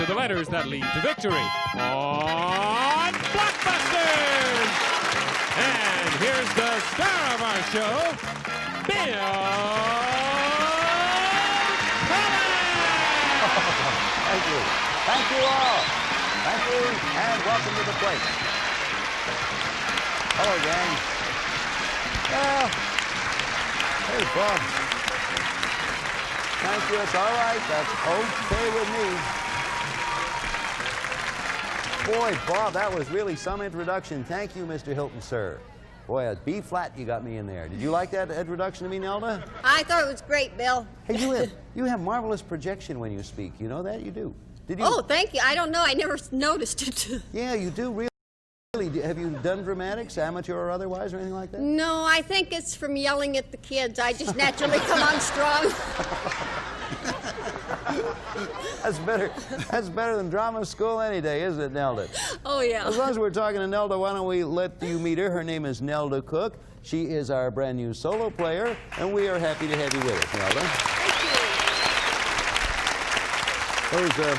for the letters that lead to victory on Blockbusters! And here's the star of our show, Bill. Thank you. Thank you all. Thank you, and welcome to the plate. Hello, gang. Well, hey, Bob. Thank you. It's all right. That's okay with me. Boy, Bob, that was really some introduction. Thank you, Mr. Hilton, sir. Boy, a B flat you got me in there. Did you like that introduction to me, Nelda? I thought it was great, Bill. Hey, you have marvelous projection when you speak. You know that? You do. Did you? Oh, thank you. I don't know. I never noticed it. Yeah, you do really. Have you done dramatics, amateur or otherwise, or anything like that? No, I think it's from yelling at the kids. I just naturally come on strong. That's better than drama school any day, isn't it, Nelda? Oh, yeah. As long as we're talking to Nelda, why don't we let you meet her? Her name is Nelda Cook. She is our brand new solo player, and we are happy to have you with us, Nelda. Thank you.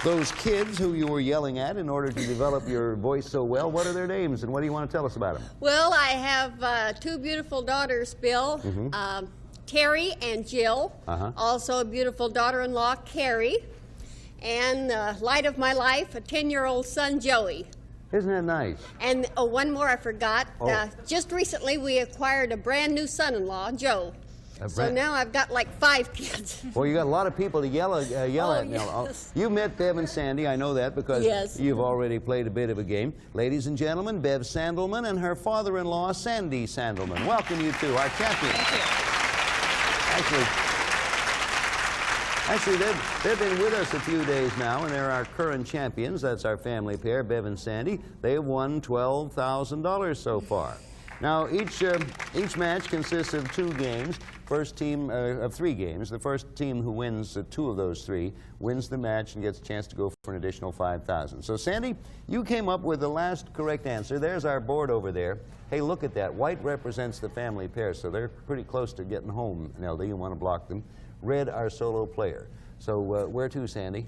Those kids who you were yelling at in order to develop your voice so well, what are their names, and what do you want to tell us about them? Well, I have two beautiful daughters, Bill. Terry and Jill. Also a beautiful daughter-in-law, Carrie. And light of my life, a 10-year-old son, Joey. Isn't that nice? And one more I forgot. Just recently we acquired a brand new son-in-law, Joe. So now I've got like 5 kids. Well, you got a lot of people to yell at now. Yes. You met Bev and Sandy, I know that, because you've already played a bit of a game. Ladies and gentlemen, Bev Sandelman and her father-in-law, Sandy Sandelman. Welcome you two, our champions. Thank you. Actually, they've been with us a few days now, and they're our current champions. That's our family pair, Bev and Sandy. They've won $12,000 so far. Now, each match consists of 2 games. First team of 3 games. The first team who wins 2 of those 3 wins the match and gets a chance to go for an additional $5,000. So, Sandy, you came up with the last correct answer. There's our board over there. Hey, look at that. White represents the family pair, so they're pretty close to getting home, Nelda. You want to block them. Red, our solo player. So, where to, Sandy?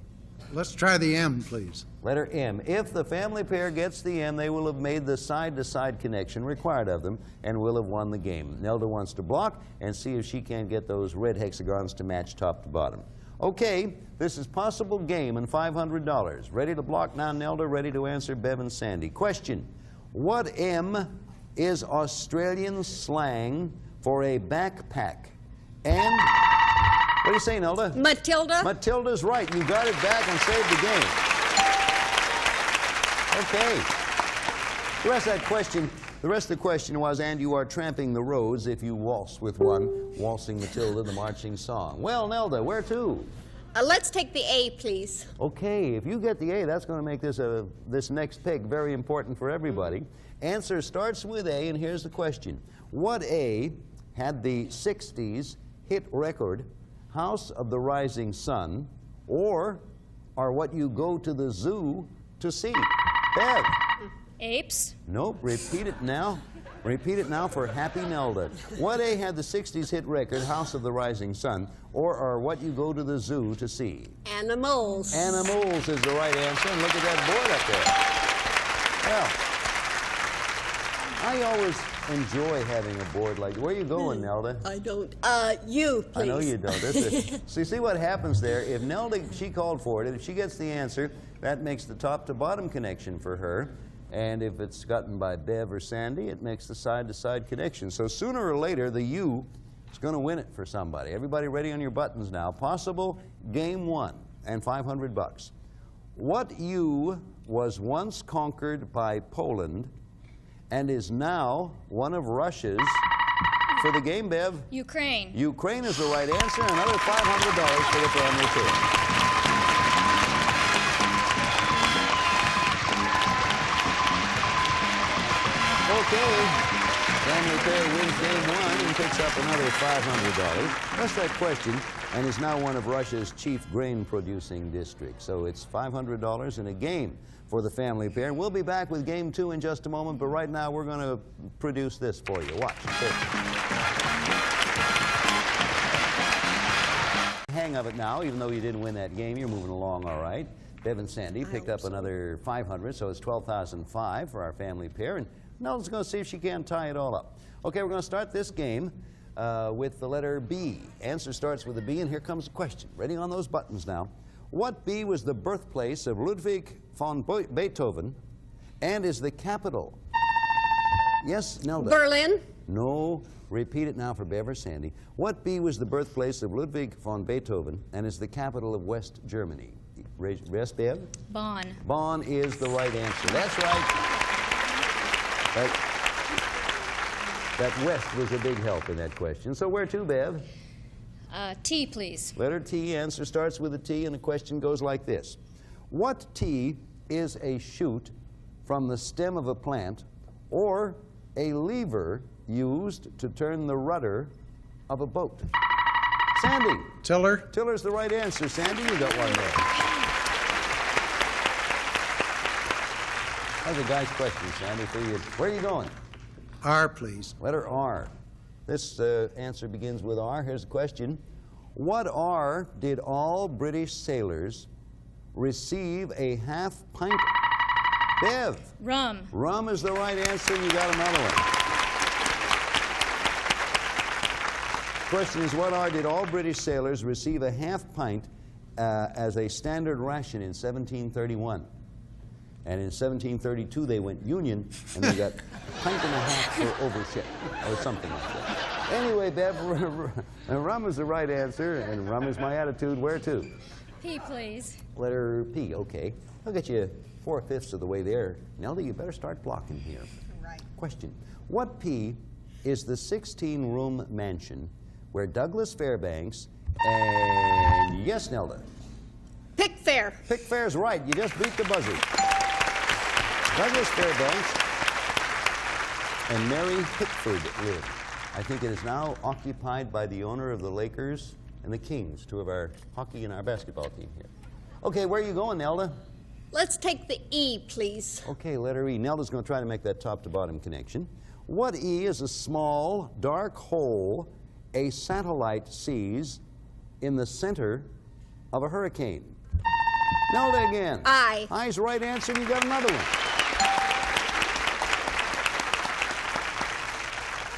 Let's try the M, please. Letter M. If the family pair gets the M, they will have made the side-to-side connection required of them and will have won the game. Nelda wants to block and see if she can get those red hexagons to match top to bottom. Okay, this is possible game and $500. Ready to block now, Nelda? Ready to answer, Bev and Sandy? Question. What M is Australian slang for a backpack? And... what do you say, Nelda? Matilda. Matilda's right. You got it back and saved the game. Okay. The rest of the question was, and you are tramping the roads if you waltz with one, waltzing Matilda, the marching song. Well, Nelda, where to? Let's take the A, please. Okay, if you get the A, that's going to make this next pick very important for everybody. Answer starts with A, and here's the question. What A had the 60s hit record House of the Rising Sun, or what you go to the zoo to see? Bev. Apes. Nope. Repeat it now. Repeat it now for Happy Nelda. What A had the 60s hit record House of the Rising Sun, or what you go to the zoo to see? Animals. Animals is the right answer, and look at that board up there. Well, I always enjoy having a board like that. Where are you going, Nelda? I don't. You, please. I know you don't. So you see what happens there? If Nelda, she called for it, if she gets the answer, that makes the top to bottom connection for her. And if it's gotten by Bev or Sandy, it makes the side-to-side connection. So sooner or later, the U is going to win it for somebody. Everybody ready on your buttons now. Possible game 1 and $500. What U was once conquered by Poland and is now one of Russia's, for the game, Bev? Ukraine. Ukraine is the right answer. Another $500 for the family pair. Okay, family pair wins game 1 and picks up another $500. That's that question, and is now one of Russia's chief grain-producing districts. So it's $500 in a game for the family pair. And we'll be back with game 2 in just a moment, but right now we're going to produce this for you. Watch. hang of it now, even though you didn't win that game. You're moving along all right. Bev and Sandy picked up another 500, so it's 12,005 for our family pair. And Nelda's going to see if she can tie it all up. Okay, we're going to start this game with the letter B. Answer starts with a B, and here comes the question. Ready on those buttons now. What B was the birthplace of Ludwig von Beethoven and is the capital? Yes, Nelda? Berlin. No. Repeat it now for Bev or Sandy. What B was the birthplace of Ludwig von Beethoven and is the capital of West Germany? Yes, Bev? Bonn. Bonn is the right answer. That's right. That West was a big help in that question. So where to, Bev? T, please. Letter T. Answer starts with a T, and the question goes like this. What T is a shoot from the stem of a plant or a lever used to turn the rudder of a boat? Sandy. Tiller. Tiller's the right answer. Sandy, you got one there. That's a guy's question, Sandy, for you. Where are you going? R, please. Letter R. This answer begins with R. Here's the question. What R did all British sailors receive a half pint? Bev. Rum. Rum is the right answer, and you got another one. Question is, what R did all British sailors receive a half pint as a standard ration in 1731? And in 1732, they went Union, and they got a pint and a half for overship, or something like that. Anyway, Bev, rum is the right answer, and rum is my attitude. Where to? P, please. Letter P, okay. I'll get you 4/5 of the way there. Nelda, you better start blocking here. Right. Question. What P is the 16-room mansion where Douglas Fairbanks and, yes, Nelda? Pickfair. Pickfair's right. You just beat the buzzer. Douglas Fairbanks and Mary Pickford live. I think it is now occupied by the owner of the Lakers and the Kings, two of our hockey and our basketball team here. Okay, where are you going, Nelda? Let's take the E, please. Okay, letter E. Nelda's going to try to make that top-to-bottom connection. What E is a small, dark hole a satellite sees in the center of a hurricane? Nelda again. I. I's the right answer, and you got another one.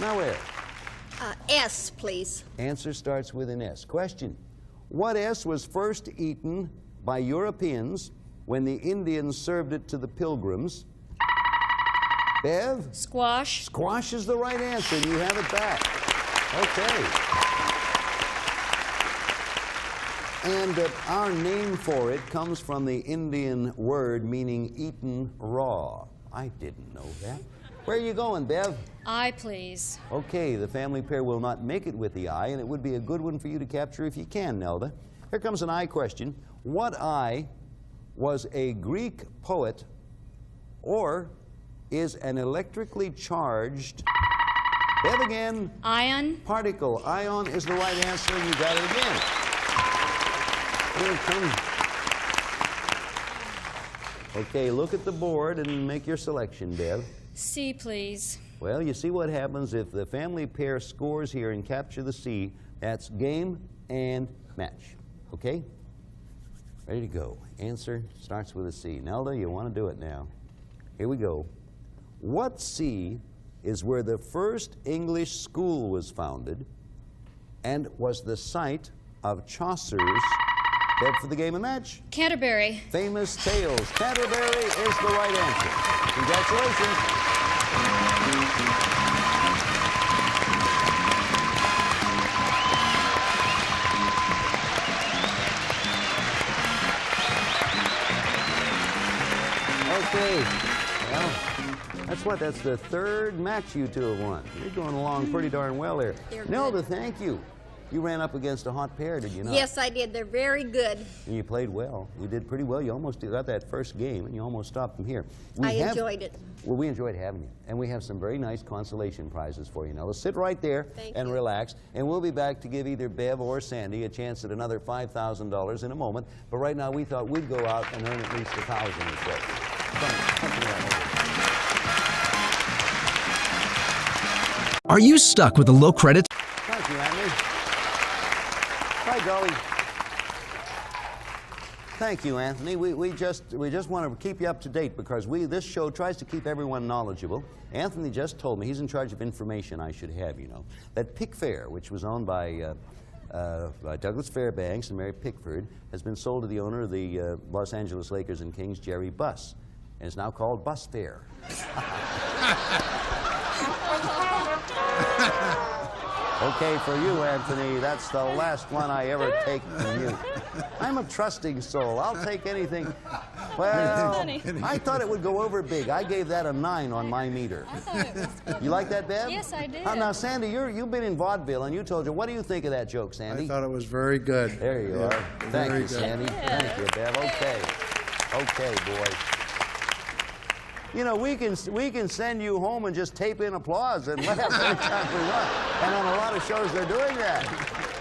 Now where? S, please. Answer starts with an S. Question. What S was first eaten by Europeans when the Indians served it to the Pilgrims? Bev? Squash. Squash is the right answer, and you have it back. Okay. And our name for it comes from the Indian word meaning eaten raw. I didn't know that. Where are you going, Bev? I, please. Okay, the family pair will not make it with the I, and it would be a good one for you to capture if you can, Nelda. Here comes an I question. What I was a Greek poet or is an electrically charged, Bev again, Ion. particle? Ion is the right answer, and you got it again. Here it comes. Okay, look at the board and make your selection, Bev. C, please. Well, you see what happens if the family pair scores here and capture the C. That's game and match. Okay? Ready to go. Answer starts with a C. Nelda, you want to do it now. Here we go. What C is where the first English school was founded and was the site of Chaucer's, Bev for the game and match, Canterbury. Famous Tales. Canterbury is the right answer. Congratulations. Okay. Well, that's the third match you two have won. You're going along pretty darn well there. Nelda, thank you. You ran up against a hot pair, did you not? Yes, I did. They're very good. And you played well. You did pretty well. You almost got that first game, and you almost stopped them here. I enjoyed it. Well, we enjoyed having you. And we have some very nice consolation prizes for you. Now, let's sit right there and relax. And we'll be back to give either Bev or Sandy a chance at another $5,000 in a moment. But right now, we thought we'd go out and earn at least $1,000 or so. Are you stuck with a low credit? Thank you, Andy. By golly, Thank you, Anthony. We just want to keep you up to date because this show tries to keep everyone knowledgeable. Anthony just told me, he's in charge of information I should have, you know, that Pick Fair, which was owned by Douglas Fairbanks and Mary Pickford, has been sold to the owner of the Los Angeles Lakers and Kings, Jerry Buss, and it's now called Bus Fair. Okay, for you, Anthony, that's the last one I ever take from you. I'm a trusting soul. I'll take anything. Well, I thought it would go over big. I gave that a 9 on my meter. I thought it was good. You like that, Bev? Yes, I did. Now, Sandy, you've been in vaudeville, and you told you. What do you think of that joke, Sandy? I thought it was very good. There you are. Thank you, Sandy. Yeah. Thank you, Bev. Okay. Okay, boy. You know, we can send you home and just tape in applause and laugh every time we want. And on a lot of shows they're doing that.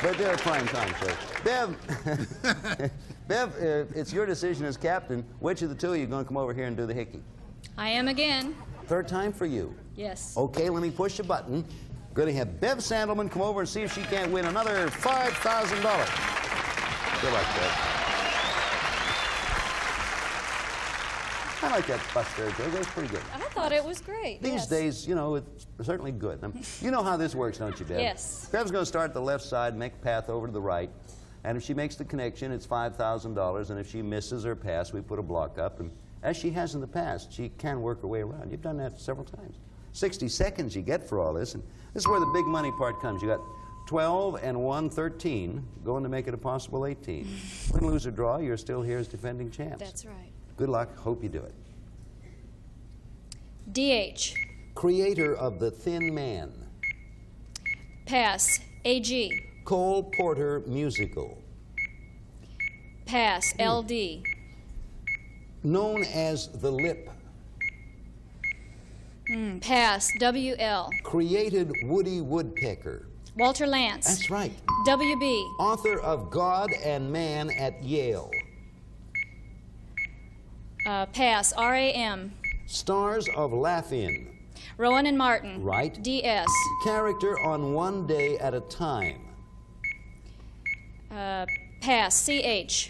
But they're prime time shows. Bev, it's your decision as captain. Which of the two are you going to come over here and do the hickey? I am again. Third time for you. Yes. Okay, let me push a button. Going to have Bev Sandelman come over and see if she can't win another $5,000. Good luck, Bev. I like that bus there, Joe. That's pretty good. I thought it was great. These days, you know, it's certainly good. You know how this works, don't you, Bev? Yes. Bev's going to start at the left side, make a path over to the right. And if she makes the connection, it's $5,000. And if she misses her pass, we put a block up. And as she has in the past, she can work her way around. You've done that several times. 60 seconds you get for all this. And this is where the big money part comes. You got 12 and 1, 13, going to make it a possible 18. Win, lose, or draw, you're still here as defending champs. That's right. Good luck. Hope you do it. DH. Creator of The Thin Man. Pass. AG. Cole Porter Musical. Pass. LD. Known as The Lip. Pass. WL. Created Woody Woodpecker. Walter Lance. That's right. WB. Author of God and Man at Yale. Pass. RAM. Stars of Laugh-In. Rowan and Martin. Right. DS. Character on One Day at a Time. Pass. CH.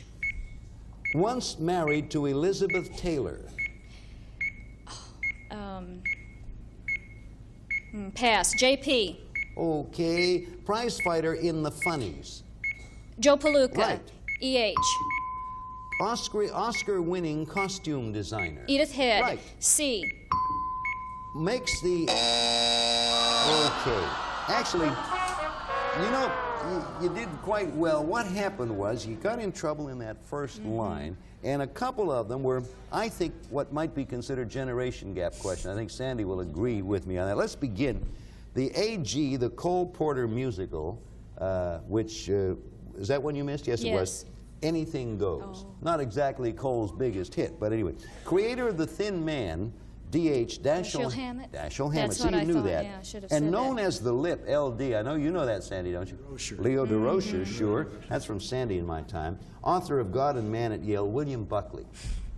Once married to Elizabeth Taylor. Pass. JP. Okay. Prize fighter in The Funnies. Joe Palooka. Right. EH. Oscar-winning costume designer. Edith Head. Right. C. Makes the... Okay. Actually, you know, you did quite well. What happened was you got in trouble in that first line, and a couple of them were, I think, what might be considered generation gap questions. I think Sandy will agree with me on that. Let's begin. The AG, the Cole Porter Musical, which, is that one you missed? Yes, it was. Anything Goes. Oh. Not exactly Cole's biggest hit, but anyway. Creator of The Thin Man, D.H. Dashiell Hammett. Dashiell Hammett. That's See, what you I knew thought. that. Yeah, I should have and said known that. as The Lip, L.D. I know you know that, Sandy, don't you? DeRocher. Leo DeRocher, sure. That's from Sandy in my time. Author of God and Man at Yale, William Buckley.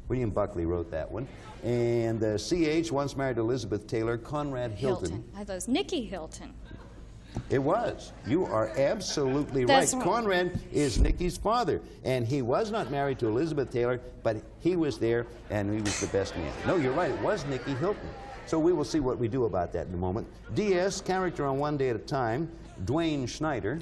William Buckley wrote that one. And C.H., once married to Elizabeth Taylor, Conrad Hilton. I thought it was Nikki Hilton. It was. You are absolutely That's right. right. Conrad is Nikki's father, and he was not married to Elizabeth Taylor, but he was there, and he was the best man. No, you're right. It was Nikki Hilton. So we will see what we do about that in a moment. DS, character on One Day at a Time, Dwayne Schneider,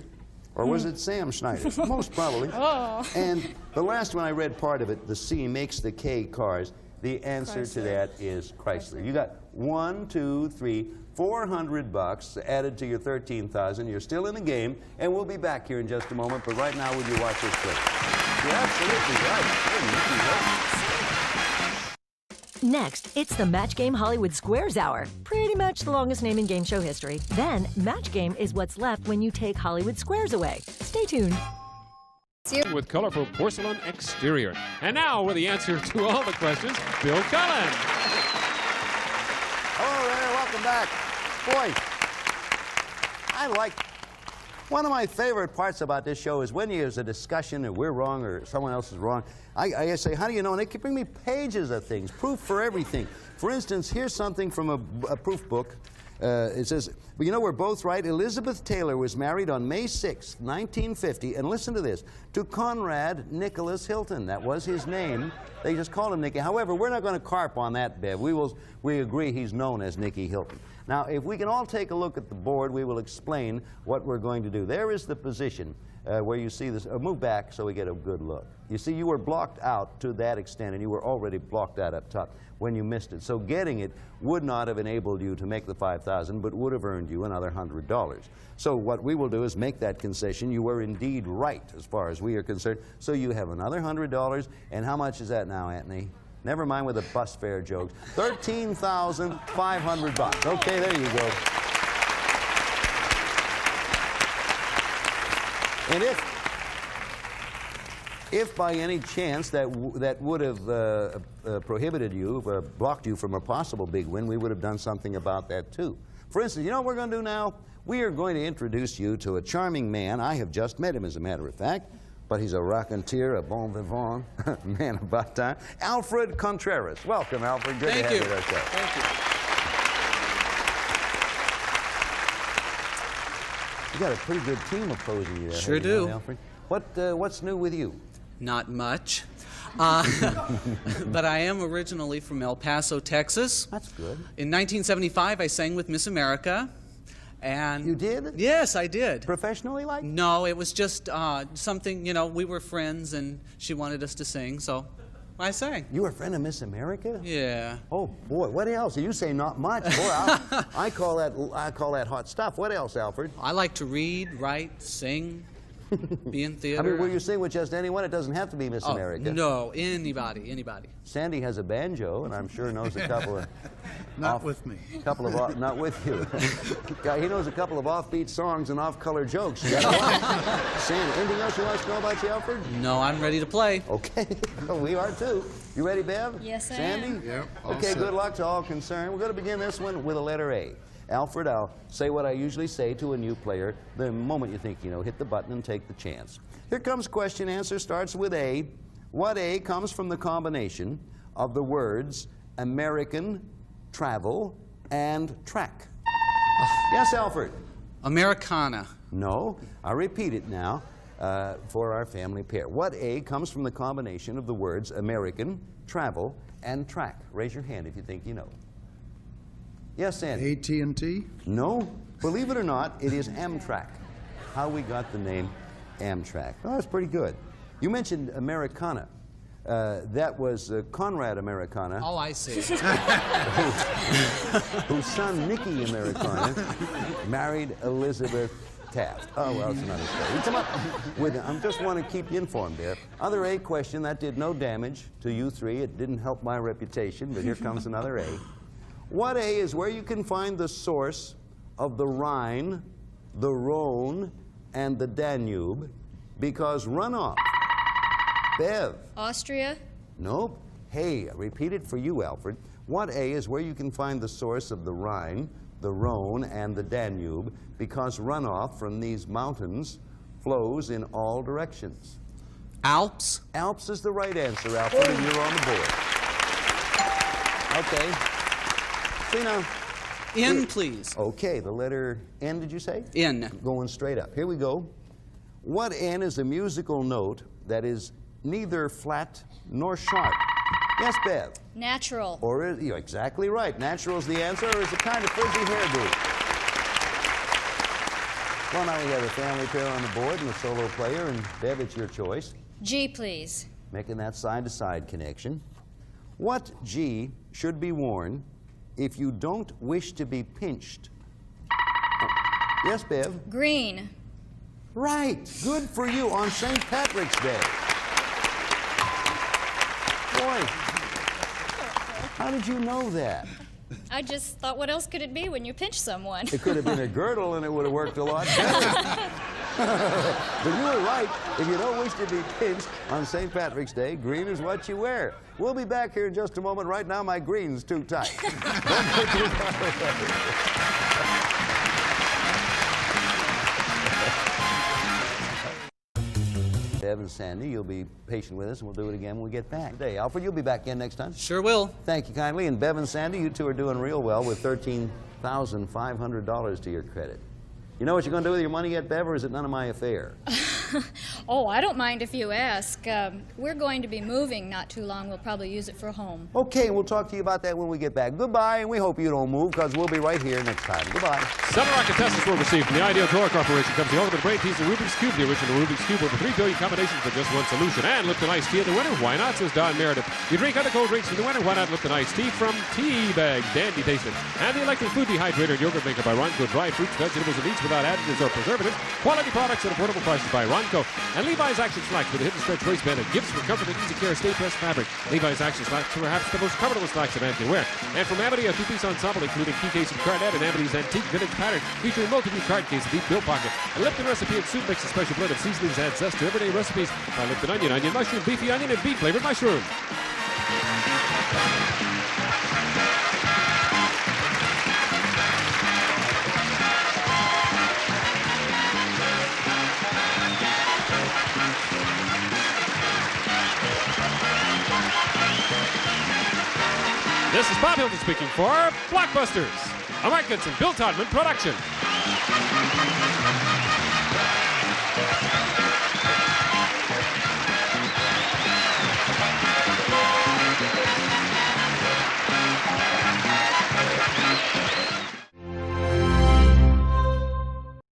or was it Sam Schneider? Most probably. Oh. And the last one I read part of it, the C makes the K cars. The answer to that is Chrysler. You got 1, 2, 3, $400 added to your $13,000. You're still in the game, and we'll be back here in just a moment. But right now, would you watch this clip? You're absolutely right. Next, it's the Match Game Hollywood Squares Hour. Pretty much the longest name in game show history. Then, Match Game is what's left when you take Hollywood Squares away. Stay tuned. With colorful porcelain exterior. And now, with the answer to all the questions, Bill Cullen. Hello there, welcome back. Boy, I like, one of my favorite parts about this show is when there's a discussion and we're wrong or someone else is wrong. I say, how do you know? And they keep bringing me pages of things, proof for everything. For instance, here's something from a proof book. It says, well, you know, we're both right. Elizabeth Taylor was married on May 6, 1950, and listen to this, to Conrad Nicholas Hilton. That was his name. They just called him Nicky. However, we're not going to carp on that, Bev. We agree he's known as Nicky Hilton. Now, if we can all take a look at the board, we will explain what we're going to do. There is the position where you see this. Move back so we get a good look. You see, you were blocked out to that extent, and you were already blocked out up top when you missed it. So getting it would not have enabled you to make the $5,000, but would have earned you another $100. So what we will do is make that concession. You were indeed right as far as we are concerned. So you have another $100. And how much is that now, Anthony? Never mind with the bus fare jokes. $13,500. Okay, there you go. And if by any chance that would have prohibited you, blocked you from a possible big win, we would have done something about that too. For instance, you know what we're going to do now? We are going to introduce you to a charming man. I have just met him, as a matter of fact, but he's a raconteur, a bon vivant, man about time. Alfred Contreras. Welcome, Alfred. Good to have you at our show. Thank you. You got a pretty good team opposing you there. Sure do. Alfred? What's new with you? Not much. But I am originally from El Paso, Texas. That's good. In 1975, I sang with Miss America. And you did? Yes, I did. Professionally, like? No, it was just something, you know, we were friends and she wanted us to sing, so I sang. You were a friend of Miss America? Yeah. Oh boy, what else? You say not much. Boy, I call that hot stuff. What else, Alfred? I like to read, write, sing, be in theater. I mean, will you sing with just anyone? It doesn't have to be Miss America. No, anybody. Sandy has a banjo, and I'm sure knows a couple of... Not with me. Not with you. He knows a couple of offbeat songs and off-color jokes. You got one. Sandy, anything else you want to know about you, Alfred? No, I'm ready to play. Okay, we are too. You ready, Bev? Yes, I Sandy? am. Yep. Okay, good luck to all concerned. We're going to begin this one with a letter A. Alfred, I'll say what I usually say to a new player the moment you think you know. Hit the button and take the chance. Here comes question. Answer starts with A. What A comes from the combination of the words American, travel, and track? Yes, Alfred? Americana. No. I'll repeat it now for our family pair. What A comes from the combination of the words American, travel, and track? Raise your hand if you think you know. Yes, Sandy? AT&T? No. Believe it or not, it is Amtrak. How we got the name Amtrak. Oh, that's pretty good. You mentioned Americana. That was Conrad Americana. Oh, I see. Whose son, Nicky Americana, married Elizabeth Taft. Oh, well, it's another story. You come up with it. I just want to keep you informed there. Other A question, that did no damage to you three. It didn't help my reputation, but here comes another A. What A is where you can find the source of the Rhine, the Rhone, and the Danube, because runoff. Bev. Austria. Nope. Hey, repeat it for you, Alfred. What A is where you can find the source of the Rhine, the Rhone, and the Danube, because runoff from these mountains flows in all directions? Alps. Alps is the right answer, Alfred, and you're on the board. Okay. See now. N, please. Okay, the letter N, did you say? N. Going straight up. Here we go. What N is a musical note that is neither flat nor sharp? Yes, Bev? Natural. Or you're exactly right. Natural is the answer, or is it kind of frizzy hairdo? Well, now we have a family pair on the board and a solo player, and Bev, it's your choice. G, please. Making that side-to-side connection. What G should be worn if you don't wish to be pinched? Yes, Bev? Green. Right. Good for you on St. Patrick's Day. Boy, how did you know that? I just thought, what else could it be when you pinch someone? It could have been a girdle and it would have worked a lot better. But you were right. If you don't wish to be pinched on St. Patrick's Day, green is what you wear. We'll be back here in just a moment. Right now, my green's too tight. Bev and Sandy, you'll be patient with us, and we'll do it again when we get back. Hey, Alfred, you'll be back in next time. Sure will. Thank you kindly. And Bev and Sandy, you two are doing real well with $13,500 to your credit. You know what you're going to do with your money yet, Bev, or is it none of my affair? Oh, I don't mind if you ask. We're going to be moving not too long. We'll probably use it for a home. Okay, we'll talk to you about that when we get back. Goodbye, and we hope you don't move, because we'll be right here next time. Goodbye. 7 rocket contestants will receive from the Ideal Drawer Corporation comes the ultimate brain teaser Rubik's Cube, the original Rubik's Cube with 3 billion combinations for just one solution. And Lipton Iced Tea in the winner. Why not, says Don Meredith. You drink other cold drinks for the winner. Why not Lipton Iced Tea from Tea Bag? Dandy tasting. And the electric food dehydrator and yogurt maker by Ronco. Dried fruits, vegetables, and meats without additives or preservatives. Quality products at affordable prices by Ronco. And Levi's Action Slacks with a hidden stretch waistband and gifts for comfort and easy care stay pressed fabric. Levi's Action Slacks are perhaps the most comfortable slacks a man can wear. And from Amity, a 2-piece ensemble including key case and cardette and Amity's antique vintage pattern featuring multi-view card case and deep bill pocket. A Lipton recipe and soup mix a special blend of seasonings and zest to everyday recipes by Lipton Onion, onion mushroom, beefy onion, and beef flavored mushroom. This is Bob Hilton speaking for Blockbusters, a Mark Goodson, Bill Todman production.